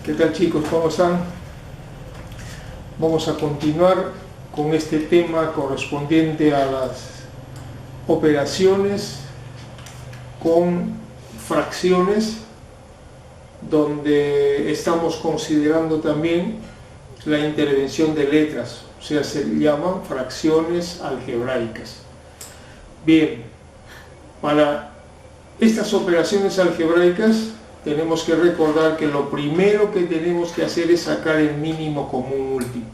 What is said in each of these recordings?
¿Qué tal, chicos? ¿Cómo están? Vamos a continuar con este tema correspondiente a las operaciones con fracciones, donde estamos considerando también la intervención de letras, o sea, se llaman fracciones algebraicas. Bien, para estas operaciones algebraicas tenemos que recordar que lo primero que tenemos que hacer es sacar el mínimo común múltiplo.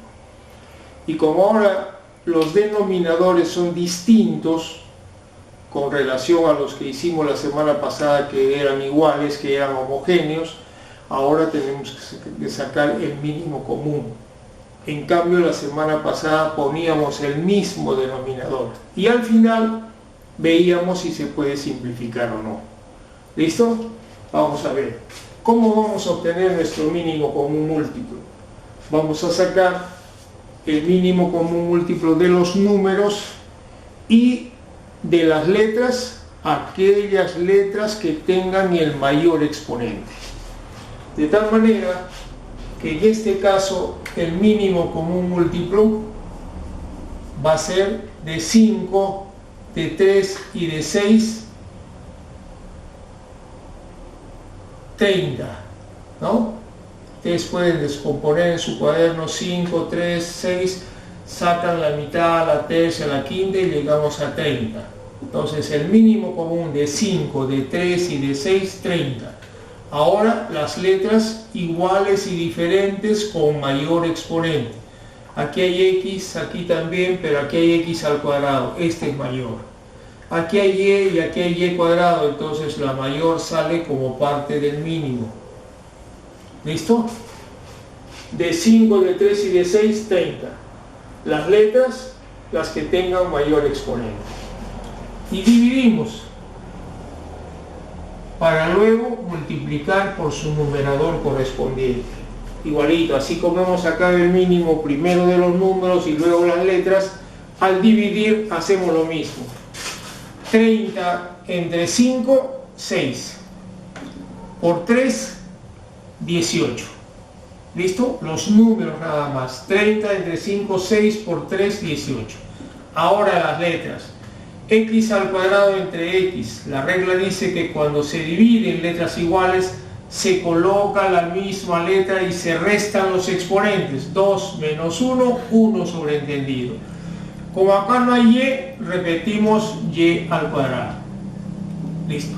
Y como ahora los denominadores son distintos con relación a los que hicimos la semana pasada, que eran iguales, que eran homogéneos, ahora tenemos que sacar el mínimo común. En cambio, la semana pasada poníamos el mismo denominador y al final veíamos si se puede simplificar o no. ¿Listo? Vamos a ver. ¿Cómo vamos a obtener nuestro mínimo común múltiplo? Vamos a sacar el mínimo común múltiplo de los números y de las letras, aquellas letras que tengan el mayor exponente. De tal manera que en este caso el mínimo común múltiplo va a ser de 5, de 3 y de 6, 30, ¿no? Ustedes pueden descomponer en su cuaderno 5, 3, 6, sacan la mitad, la tercia, la quinta y llegamos a 30. Entonces el mínimo común de 5, de 3 y de 6, 30. Ahora las letras iguales y diferentes con mayor exponente. Aquí hay x, aquí también, pero aquí hay x al cuadrado, este es mayor. Aquí hay y aquí hay y cuadrado, entonces la mayor sale como parte del mínimo. ¿Listo? De 5, de 3 y de 6, 30. Las letras, las que tengan mayor exponente. Y dividimos para luego multiplicar por su numerador correspondiente. Igualito, así como hemos sacado el mínimo primero de los números y luego las letras, al dividir hacemos lo mismo. 30 entre 5, 6. Por 3, 18. ¿Listo? Los números nada más. 30 entre 5, 6 por 3, 18. Ahora las letras. X al cuadrado entre X. La regla dice que cuando se dividen letras iguales, se coloca la misma letra y se restan los exponentes. 2 menos 1, 1 sobreentendido. Como acá no hay y, repetimos y al cuadrado. Listo.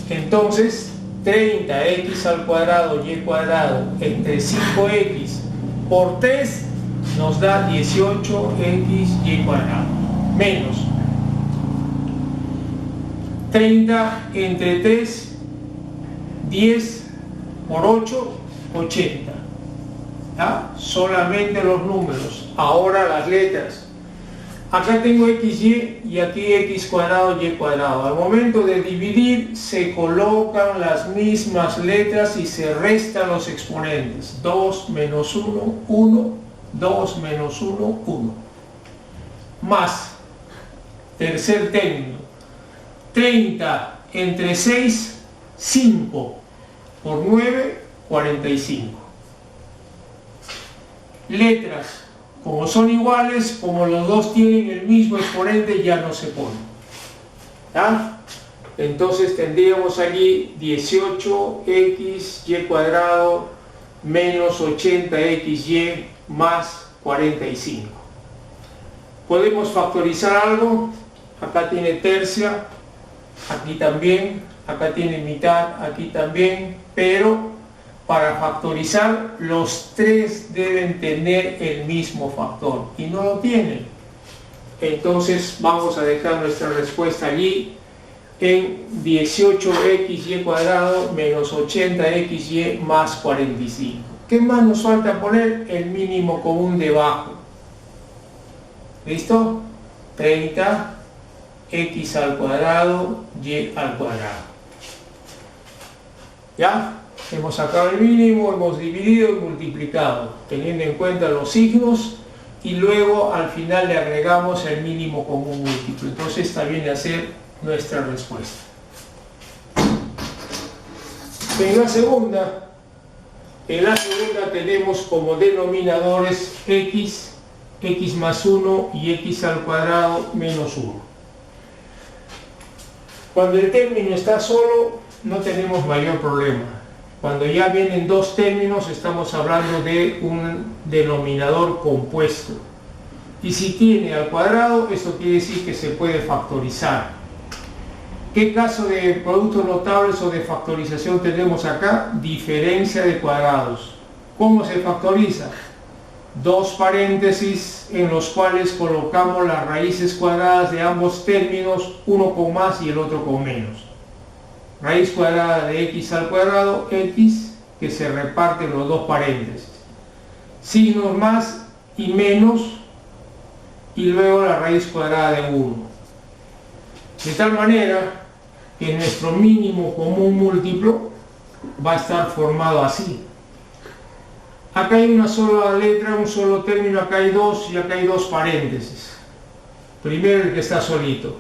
Entonces, 30x al cuadrado y cuadrado entre 5x por 3 nos da 18x y cuadrado. Menos 30 entre 3, 10 por 8, 80. ¿Ya? Solamente los números. Ahora las letras. Acá tengo xy y aquí x cuadrado y cuadrado. Al momento de dividir se colocan las mismas letras y se restan los exponentes. 2 menos 1, 1, 2 menos 1, 1. Más, tercer término, 30 entre 6, 5 por 9, 45. Letras. Como son iguales, como los dos tienen el mismo exponente, ya no se ponen. ¿Ya? Entonces tendríamos allí 18xy cuadrado menos 80xy más 45. ¿Podemos factorizar algo? Acá tiene tercia, aquí también, acá tiene mitad, aquí también, pero para factorizar, los tres deben tener el mismo factor y no lo tienen. Entonces vamos a dejar nuestra respuesta allí en 18xy cuadrado menos 80xy más 45. ¿Qué más nos falta poner? El mínimo común debajo. ¿Listo? 30x al cuadrado y al cuadrado. ¿Ya? Hemos sacado el mínimo, hemos dividido y multiplicado, teniendo en cuenta los signos, y luego al final le agregamos el mínimo común múltiplo. Entonces esta viene a ser nuestra respuesta. En la segunda, En la segunda tenemos como denominadores x, x más 1 y x al cuadrado menos 1. Cuando el término está solo, no tenemos mayor problema. Cuando ya vienen dos términos, estamos hablando de un denominador compuesto. Y si tiene al cuadrado, esto quiere decir que se puede factorizar. ¿Qué caso de productos notables o de factorización tenemos acá? Diferencia de cuadrados. ¿Cómo se factoriza? Dos paréntesis en los cuales colocamos las raíces cuadradas de ambos términos, uno con más y el otro con menos. Raíz cuadrada de x al cuadrado, x, que se reparte en los dos paréntesis. Signos más y menos, y luego la raíz cuadrada de 1. De tal manera que nuestro mínimo común múltiplo va a estar formado así. Acá hay una sola letra, un solo término, acá hay dos y acá hay dos paréntesis. Primero el que está solito.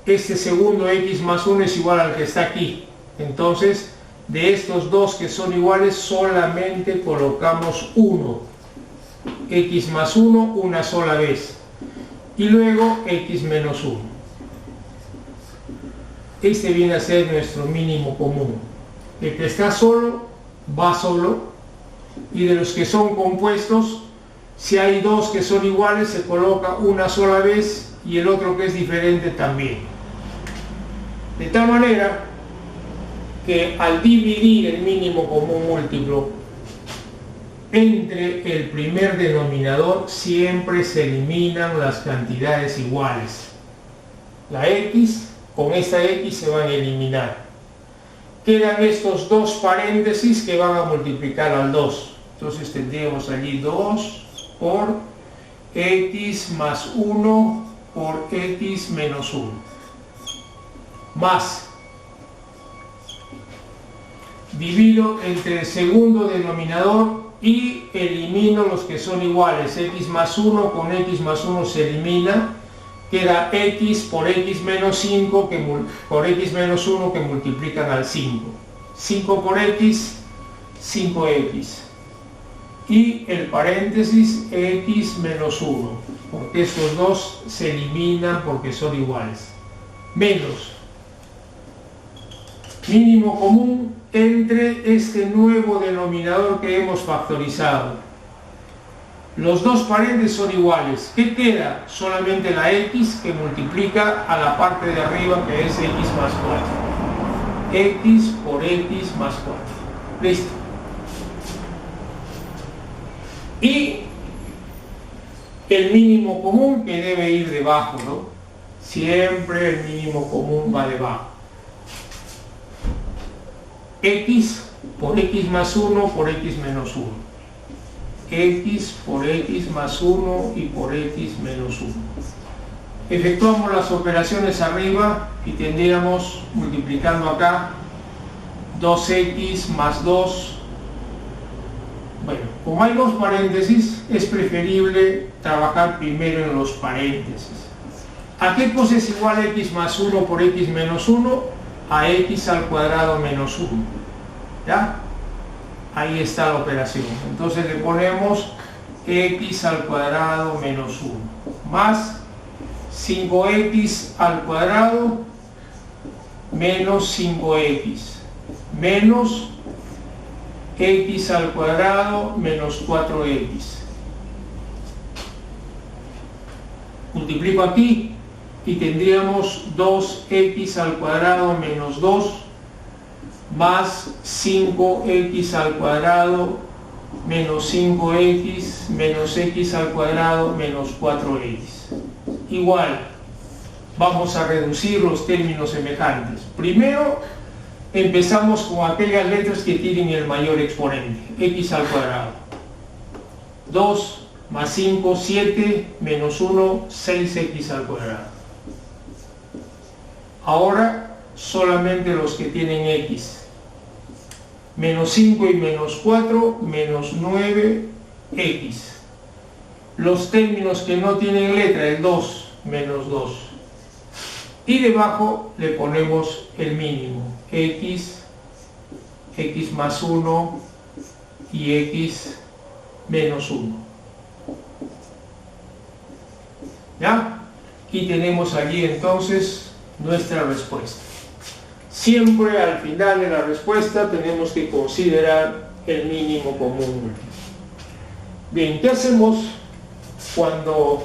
Este segundo x más 1 es igual al que está aquí. Entonces, de estos dos que son iguales, solamente colocamos 1. X más 1 una sola vez. Y luego x menos 1. Este viene a ser nuestro mínimo común. El que está solo, va solo. Y de los que son compuestos, si hay dos que son iguales, se coloca una sola vez y el otro que es diferente también. De tal manera que al dividir el mínimo común múltiplo entre el primer denominador, siempre se eliminan las cantidades iguales. La x con esta x se van a eliminar. Quedan estos dos paréntesis que van a multiplicar al 2. Entonces tendríamos allí 2 por x más 1 por x menos 1. Más. Divido entre el segundo denominador y elimino los que son iguales. X más 1 con x más 1 se elimina. Queda x por x menos 5 por x menos 1 que multiplican al 5. 5 por x, 5x. Y el paréntesis x menos 1, porque estos dos se eliminan porque son iguales. Menos. Mínimo común entre este nuevo denominador que hemos factorizado. Los dos paréntesis son iguales. ¿Qué queda? Solamente la x que multiplica a la parte de arriba, que es x más 4. X por x más 4. Listo. Y el mínimo común que debe ir debajo, ¿no? Siempre el mínimo común va debajo. X por x más 1 por x menos 1. X por x más 1 y por x menos 1. Efectuamos las operaciones arriba y tendríamos, multiplicando acá, 2x más 2. Bueno, como hay dos paréntesis, es preferible trabajar primero en los paréntesis. ¿A qué cosa es igual x más 1 por x menos 1? A x al cuadrado menos 1. ¿Ya? Ahí está la operación. Entonces le ponemos x al cuadrado menos 1 más 5x al cuadrado menos 5x menos x al cuadrado menos 4x. Multiplico aquí y tendríamos 2x al cuadrado menos 2 más 5x al cuadrado menos 5x menos x al cuadrado menos 4x. Igual, vamos a reducir los términos semejantes. Primero, empezamos con aquellas letras que tienen el mayor exponente, x al cuadrado. 2 más 5, 7, menos 1, 6x al cuadrado. Ahora, solamente los que tienen x. Menos 5 y menos 4, menos 9x. Los términos que no tienen letra, el 2, menos 2. Y debajo le ponemos el mínimo, x x más 1 y x menos 1. ¿Ya? Y tenemos allí entonces nuestra respuesta. Siempre al final de la respuesta tenemos que considerar el mínimo común múltiplo. Bien, ¿qué hacemos cuando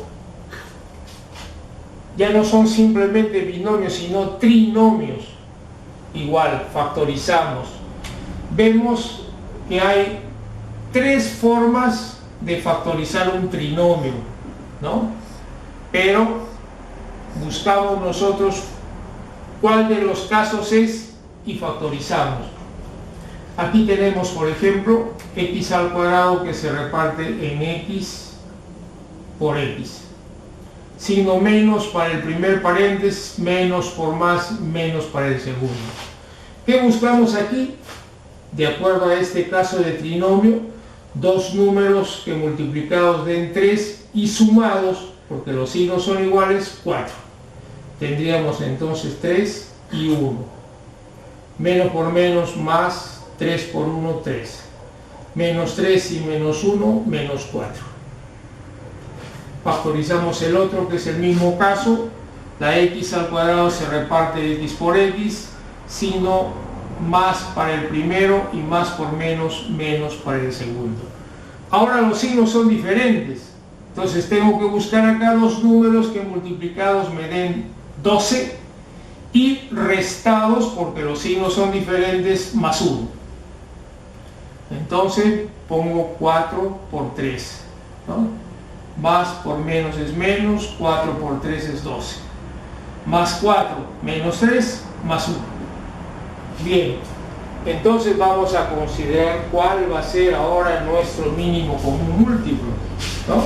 ya no son simplemente binomios, sino trinomios? Igual, factorizamos. Vemos que hay tres formas de factorizar un trinomio, ¿no? Pero buscamos nosotros cuál de los casos es y factorizamos. Aquí tenemos, por ejemplo, x al cuadrado que se reparte en x por x. Signo menos para el primer paréntesis, menos por más, menos para el segundo. ¿Qué buscamos aquí? De acuerdo a este caso de trinomio, dos números que multiplicados den 3 y sumados, porque los signos son iguales, 4. Tendríamos entonces 3 y 1. Menos por menos, más, 3 por 1, 3. Menos 3 y menos 1, menos 4. Factorizamos el otro, que es el mismo caso. La x al cuadrado se reparte x por x, signo más para el primero y más por menos, menos para el segundo. Ahora los signos son diferentes. Entonces tengo que buscar acá dos números que multiplicados me den 12 y restados, porque los signos son diferentes, más 1. Entonces pongo 4 por 3, ¿no? Más por menos es menos, 4 por 3 es 12. Más 4 menos 3 más 1. Bien, entonces vamos a considerar cuál va a ser ahora nuestro mínimo común múltiplo, ¿no?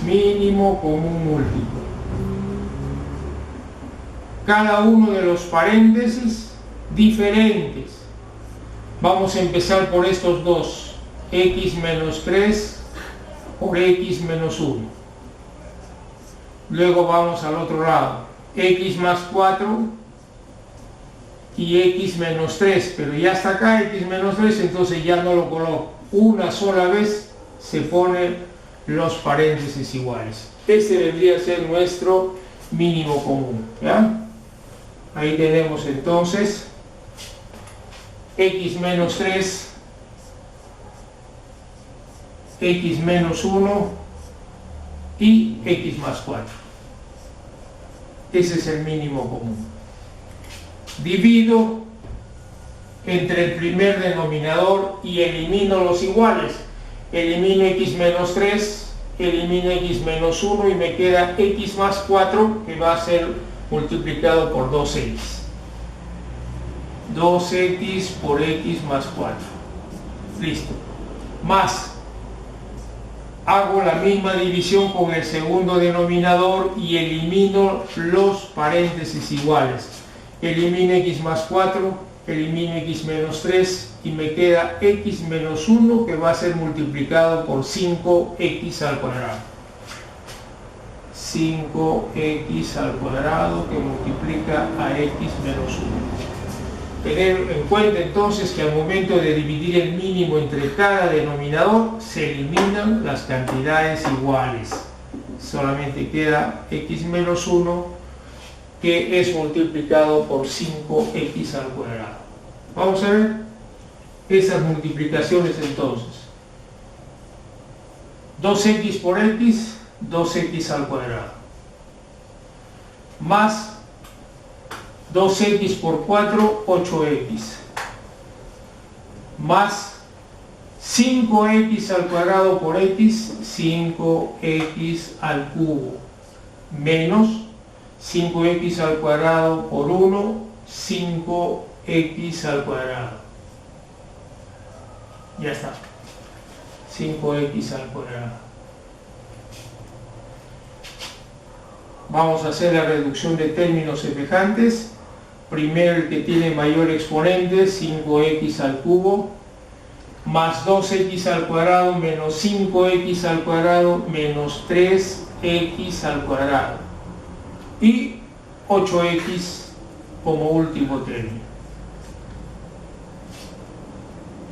Mínimo común múltiplo. Cada uno de los paréntesis diferentes. Vamos a empezar por estos dos, x menos 3 por x menos 1. Luego vamos al otro lado, x más 4 y x menos 3, pero ya está acá x menos 3, entonces ya no lo coloco. Una sola vez se ponen los paréntesis iguales. Este debería ser nuestro mínimo común, ¿ya? Ahí tenemos entonces x menos 3, x menos 1 y x más 4. Ese es el mínimo común. Divido entre el primer denominador y elimino los iguales. Elimino x menos 3, elimino x menos 1 y me queda x más 4, que va a ser multiplicado por 2x. 2x por x más 4. Listo. Más. Hago la misma división con el segundo denominador y elimino los paréntesis iguales. Elimino x más 4, elimino x menos 3 y me queda x menos 1, que va a ser multiplicado por 5x al cuadrado. 5x al cuadrado que multiplica a x menos 1. Tener en cuenta entonces que al momento de dividir el mínimo entre cada denominador se eliminan las cantidades iguales. Solamente queda x menos 1, que es multiplicado por 5x al cuadrado. Vamos a ver esas multiplicaciones entonces. 2x por x, 2x al cuadrado. Más 2x por 4, 8x. Más 5x al cuadrado por x, 5x al cubo. Menos 5x al cuadrado por 1, 5x al cuadrado. Ya está. 5x al cuadrado. Vamos a hacer la reducción de términos semejantes. Primero el que tiene mayor exponente, 5x al cubo, más 2x al cuadrado menos 5x al cuadrado menos 3x al cuadrado. Y 8x como último término.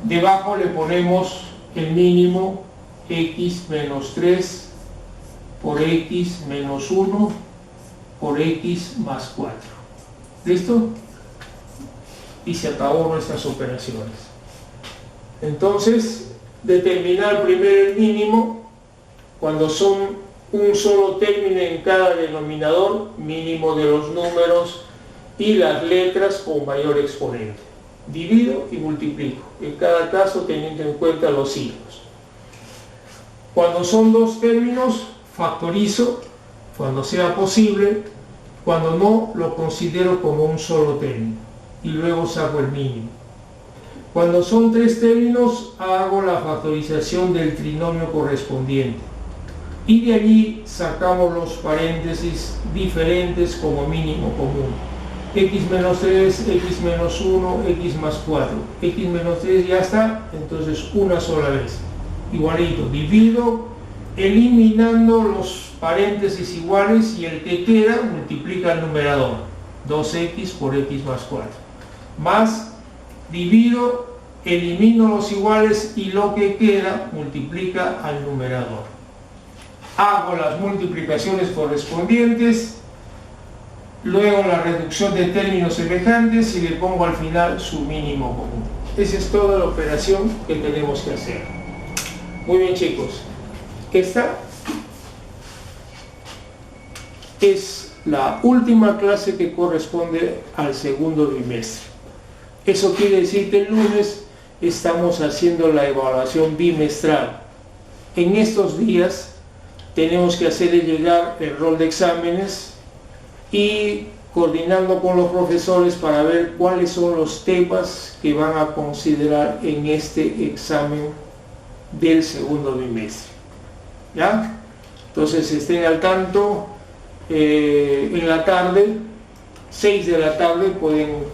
Debajo le ponemos el mínimo x menos 3 por x menos 1 por x más 4. ¿Listo? Y se acabó nuestras operaciones. Entonces, determinar primero el mínimo cuando son un solo término en cada denominador, mínimo de los números y las letras con mayor exponente. Divido y multiplico, en cada caso teniendo en cuenta los signos. Cuando son dos términos, factorizo cuando sea posible, cuando no, lo considero como un solo término y luego saco el mínimo. Cuando son tres términos, hago la factorización del trinomio correspondiente y de allí sacamos los paréntesis diferentes como mínimo común. X menos 3, X menos 1, X más 4. X menos 3 ya está, entonces una sola vez. Igualito, divido, eliminando los paréntesis iguales y el que queda multiplica el numerador. 2x por X más 4. Más, divido, elimino los iguales y lo que queda multiplica al numerador. Hago las multiplicaciones correspondientes, luego la reducción de términos semejantes y le pongo al final su mínimo común. Esa es toda la operación que tenemos que hacer. Muy bien, chicos. Esta es la última clase que corresponde al segundo bimestre. Eso quiere decir que el lunes estamos haciendo la evaluación bimestral. En estos días tenemos que hacerle llegar el rol de exámenes y coordinando con los profesores para ver cuáles son los temas que van a considerar en este examen del segundo bimestre. ¿Ya? Entonces estén al tanto. En la tarde, 6 de la tarde, pueden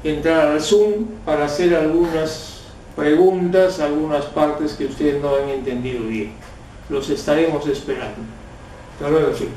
entrar al Zoom para hacer algunas preguntas, algunas partes que ustedes no han entendido bien. Los estaremos esperando. Hasta luego, chicos.